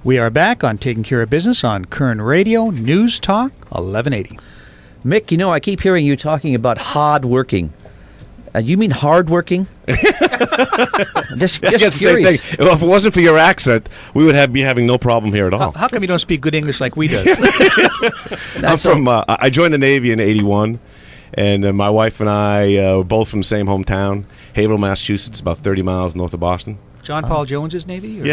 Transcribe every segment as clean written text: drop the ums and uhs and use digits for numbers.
We are back on Taking Care of Business on Kern Radio, News Talk 1180. Mick, you know, I keep hearing you talking about hard working. You mean hard working? just curious. Same thing. Well, if it wasn't for your accent, we would be having no problem here at all. How come you don't speak good English like we do? I joined the Navy in '81, and my wife and I were both from the same hometown, Haverhill, Massachusetts, about 30 miles north of Boston. John Paul Jones's Navy? Or?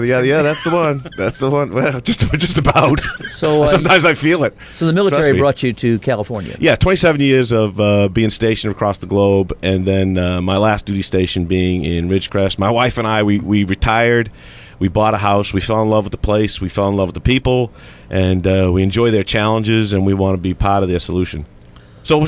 Yeah, that's the one. That's the one. Well, just about. So sometimes I feel it. So the military brought you to California? Yeah, 27 years of being stationed across the globe, and then my last duty station being in Ridgecrest. My wife and I, we retired. We bought a house. We fell in love with the place. We fell in love with the people, and we enjoy their challenges, and we want to be part of their solution. So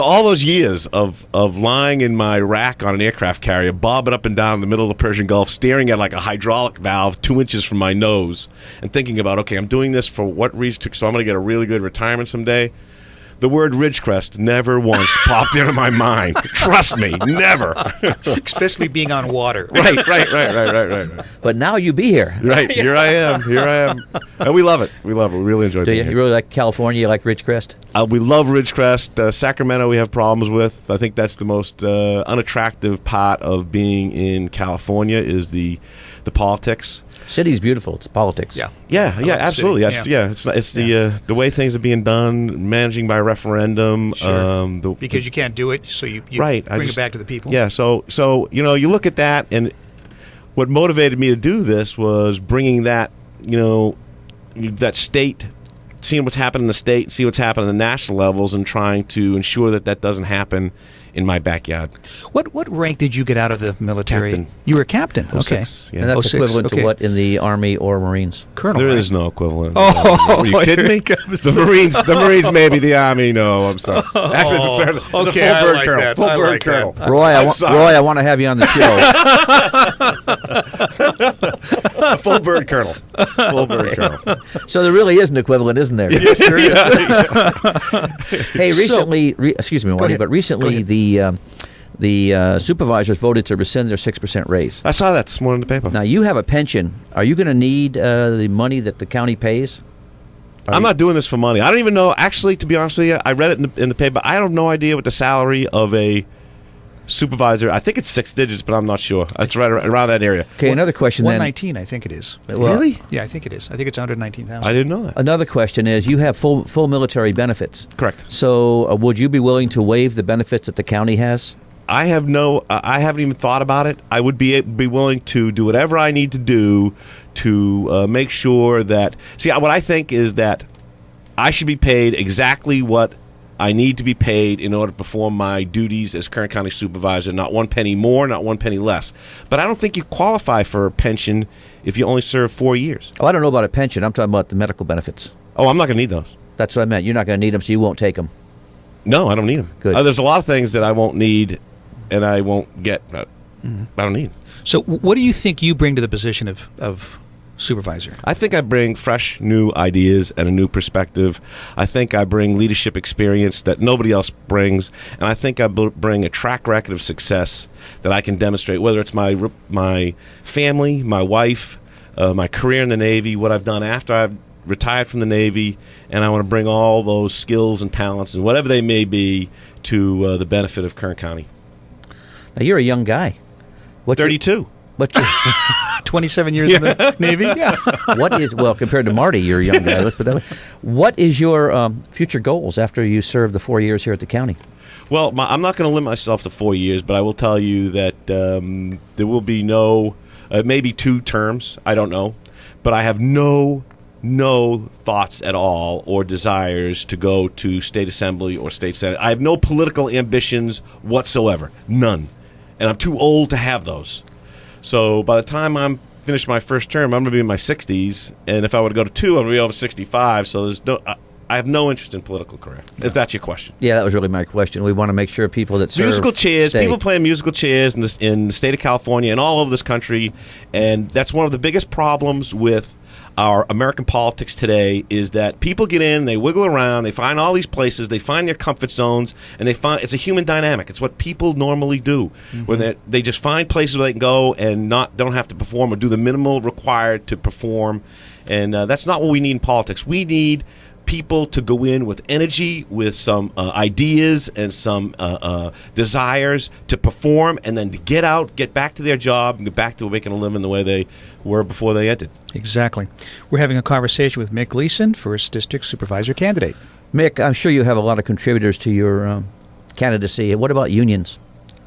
all those years of lying in my rack on an aircraft carrier, bobbing up and down in the middle of the Persian Gulf, staring at like a hydraulic valve 2 inches from my nose, and thinking about, okay, I'm doing this for what reason? So I'm going to get a really good retirement someday. The word Ridgecrest never once popped into my mind. Trust me, never. Especially being on water. Right. But now you be here. Right, here I am. And we love it. We really enjoy being here. You really like California? You like Ridgecrest? We love Ridgecrest. Sacramento we have problems with. I think that's the most unattractive part of being in California is the politics. City's beautiful. It's politics. Yeah, absolutely. It's the way things are being done, managing by referendum. Sure. Because you can't do it, so you bring it back to the people. Yeah. So you look at that, and what motivated me to do this was bringing that that state, seeing what's happening in the state, see what's happening at the national levels, and trying to ensure that doesn't happen in my backyard. What rank did you get out of the military? Captain. You were a captain. Okay. Yeah. And that's equivalent to what in the Army or Marines? Colonel. There is no equivalent. Are you kidding me? The Marines maybe, the Army, no, I'm sorry. Actually, it's a full bird colonel. Full bird colonel. Roy, I want to have you on the show. A full bird colonel. Full bird colonel. So there really is an equivalent, isn't there? Yes, there is. Hey, recently, excuse me, Marty, but recently the supervisors voted to rescind their 6% raise. I saw that this morning in the paper. Now, you have a pension. Are you going to need the money that the county pays? I'm not doing this for money. I don't even know. Actually, to be honest with you, I read it in the paper. I have no idea what the salary of a supervisor. I think it's 6 digits, but I'm not sure. It's right around that area. Okay, another question then. 119, I think it is. Really? Yeah, I think it is. I think it's 119,000. I didn't know that. Another question is, you have full military benefits. Correct. So would you be willing to waive the benefits that the county has? I haven't even thought about it. I would be willing to do whatever I need to do to make sure that. See, what I think is that I should be paid exactly what I need to be paid in order to perform my duties as Kern County Supervisor. Not 1 penny more, not 1 penny less. But I don't think you qualify for a pension if you only serve 4 years. Oh, I don't know about a pension. I'm talking about the medical benefits. Oh, I'm not going to need those. That's what I meant. You're not going to need them, so you won't take them. No, I don't need them. Good. There's a lot of things that I won't need and I won't get. I don't need. So what do you think you bring to the position of supervisor? I think I bring fresh, new ideas and a new perspective. I think I bring leadership experience that nobody else brings, and I think I bring a track record of success that I can demonstrate, whether it's my family, my wife, my career in the Navy, what I've done after I've retired from the Navy, and I want to bring all those skills and talents and whatever they may be to the benefit of Kern County. Now, you're a young guy. 32. What's your 27 years in the Navy? Yeah. Compared to Marty, you're a young guy. Let's put that way. What is your future goals after you serve the 4 years here at the county? Well, I'm not going to limit myself to 4 years, but I will tell you that there will be maybe 2 terms. I don't know. But I have no thoughts at all or desires to go to state assembly or state senate. I have no political ambitions whatsoever. None. And I'm too old to have those. So by the time I'm finished my first term, I'm going to be in my 60s. And if I were to go to 2, I'm going to be over 65. So I have no interest in political career, if that's your question. Yeah, that was really my question. We want to make sure people that serve Musical chairs, stay. people playing musical chairs in the state of California and all over this country, and that's one of the biggest problems with our American politics today is that people get in, they wiggle around, they find all these places, they find their comfort zones, and they find it's a human dynamic. It's what people normally do, when they just find places where they can go and don't have to perform or do the minimal required to perform, and that's not what we need in politics. We need people to go in with energy, with some ideas and some desires to perform, and then to get out, get back to their job, and get back to making a living the way they were before they entered. Exactly. We're having a conversation with Mick Gleason, First District Supervisor candidate. Mick, I'm sure you have a lot of contributors to your candidacy. What about unions?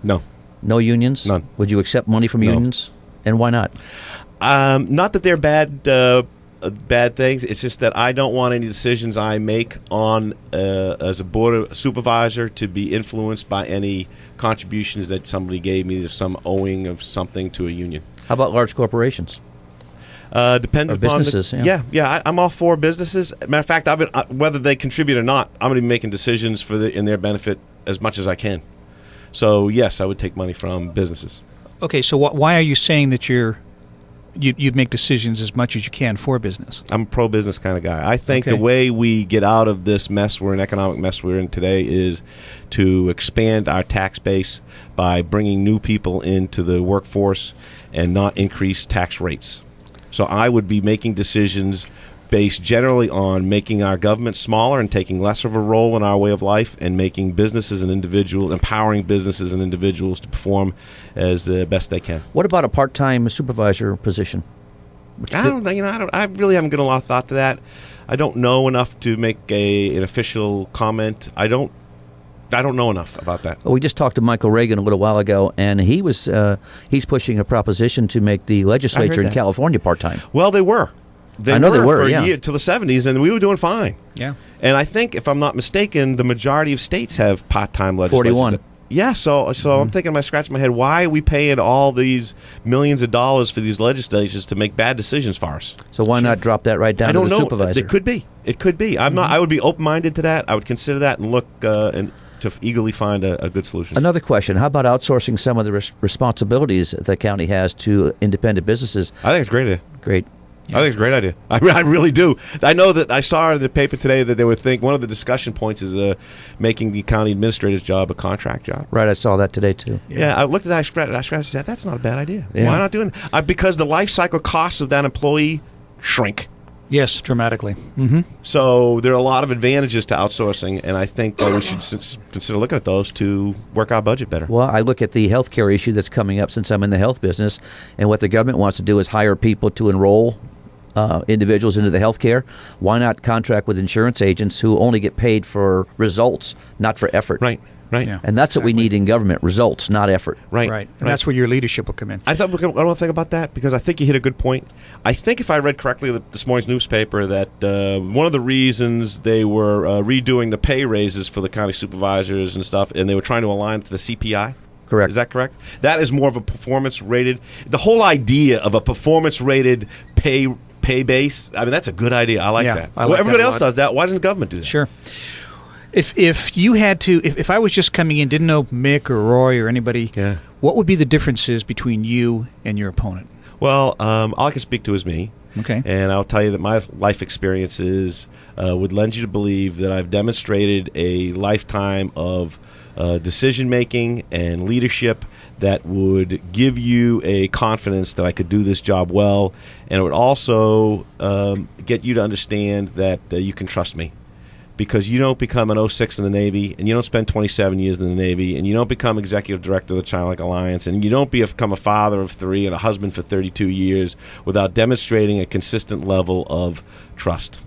No. No unions? None. Would you accept money from No. unions? And why not? Not that they're bad things. It's just that I don't want any decisions I make on as a board of supervisor to be influenced by any contributions that somebody gave me. There's some owing of something to a union. How about large corporations? Depends Or upon businesses, I'm all for businesses. Matter of fact, I've been whether they contribute or not, I'm going to be making decisions in their benefit as much as I can. So yes, I would take money from businesses. Okay, so why are you saying that you'd make decisions as much as you can for business? I'm a pro-business kind of guy. I think Okay. the way we get out of this economic mess we're in today, is to expand our tax base by bringing new people into the workforce and not increase tax rates. So I would be making decisions based generally on making our government smaller and taking less of a role in our way of life, and making businesses and individuals, empowering businesses and individuals to perform as the best they can. What about a part-time supervisor position? I really haven't given a lot of thought to that. I don't know enough to make an official comment. I don't know enough about that. Well, we just talked to Michael Reagan a little while ago, and he's pushing a proposition to make the legislature in that. California part-time. Well, they were. I know they were, for yeah. a year, till the 70s, and we were doing fine. Yeah. And I think, if I'm not mistaken, the majority of states have part-time legislatures. 41. Yeah, so I'm thinking, I scratching my head, why are we paying all these millions of dollars for these legislatures to make bad decisions for us? So why not drop that right down I to don't the know. supervisor? It could be. I'm not. I would be open-minded to that. I would consider that and look and to eaggerly find a good solution. Another question: how about outsourcing some of the responsibilities the county has to independent businesses? I think it's a great idea. Great. I think it's a great idea. I really do. I know that I saw in the paper today that they would think one of the discussion points is making the county administrator's job a contract job. Right, I saw that today too. Yeah, I looked at that. I scratched and said, that's not a bad idea. Yeah. Why not doing it? Because the life cycle costs of that employee shrink. Yes, dramatically. Mm-hmm. So there are a lot of advantages to outsourcing, and I think that we should consider looking at those to work our budget better. Well, I look at the healthcare issue that's coming up since I'm in the health business, and what the government wants to do is hire people to enroll individuals into the healthcare. Why not contract with insurance agents who only get paid for results, not for effort? Right. Yeah. And that's what we need in government: results, not effort. Right. And that's where your leadership will come in. I want to think about that, because I think you hit a good point. I think if I read correctly this morning's newspaper, that one of the reasons they were redoing the pay raises for the county supervisors and stuff, and they were trying to align to the CPI. Correct. Is that correct? That is more of a performance-rated. The whole idea of a performance-rated pay base, I mean, that's a good idea. I like that. I like everybody that a else lot. does that. Why doesn't the government do that? Sure. If you had to, if I was just coming in, didn't know Mick or Roy or anybody, Yeah. what would be the differences between you and your opponent? Well, all I can speak to is me. Okay. And I'll tell you that my life experiences would lend you to believe that I've demonstrated a lifetime of decision-making and leadership that would give you a confidence that I could do this job well, and it would also get you to understand that you can trust me. Because you don't become an 06 in the Navy, and you don't spend 27 years in the Navy, and you don't become executive director of the Childlike Alliance, and you don't become a father of 3 and a husband for 32 years without demonstrating a consistent level of trust.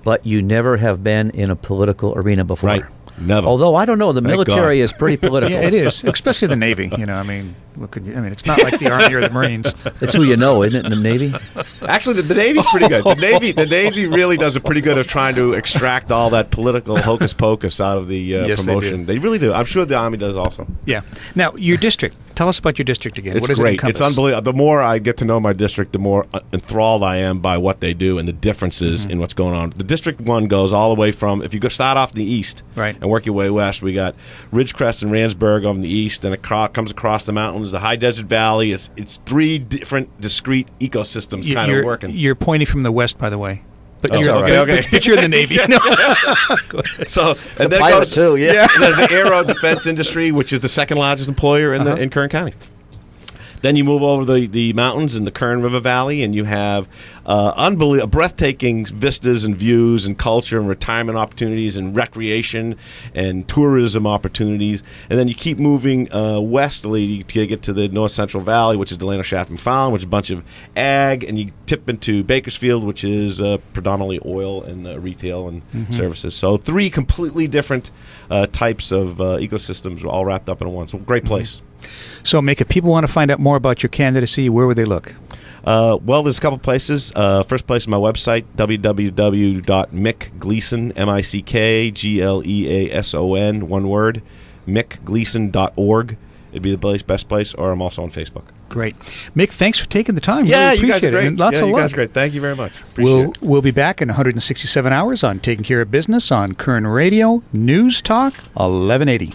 But you never have been in a political arena before. Right. Never. Although, I don't know, the Thank military God. is pretty political. Yeah, it is, especially the Navy. I mean, What could you, I mean, it's not like the Army or the Marines. It's who you know, isn't it, in the Navy? Actually, the Navy's pretty good. The Navy really does a pretty good of trying to extract all that political hocus pocus out of the Yes, promotion. They really do. I'm sure the Army does also. Yeah. Now, your district. Tell us about your district again. It's what does great. it encompass? It's unbelievable. The more I get to know my district, the more enthralled I am by what they do and the differences in what's going on. The District 1 goes all the way from, if you go start off in the east and work your way west, we got Ridgecrest and Randsburg over in the east, and it comes across the mountains, the High Desert Valley. It's three different discrete ecosystems kind of working. You're pointing from the west, by the way. But Oh, you're, okay. but you're in the Navy. No. So and a then pilot it goes too, yeah. There's the aero defense industry, which is the second largest employer in Kern County. Then you move over the mountains in the Kern River Valley, and you have unbelievable, breathtaking vistas and views and culture and retirement opportunities and recreation and tourism opportunities. And then you keep moving westerly to get to the North Central Valley, which is Delano, Shaft, McFarland, which is a bunch of ag, and you tip into Bakersfield, which is predominantly oil and retail and services. So three completely different types of ecosystems all wrapped up in one. So great place. So, Mick, if people want to find out more about your candidacy, where would they look? Well, there's a couple places. First place is my website, www.mickgleason, MICKGLEASON, one word, mickgleason.org. It'd be the best place, or I'm also on Facebook. Great. Mick, thanks for taking the time. Yeah, really you guys appreciate are great. it. And lots of you luck. guys are great. Thank you very much. Appreciate it. We'll be back in 167 hours on Taking Care of Business on Kern Radio, News Talk, 1180.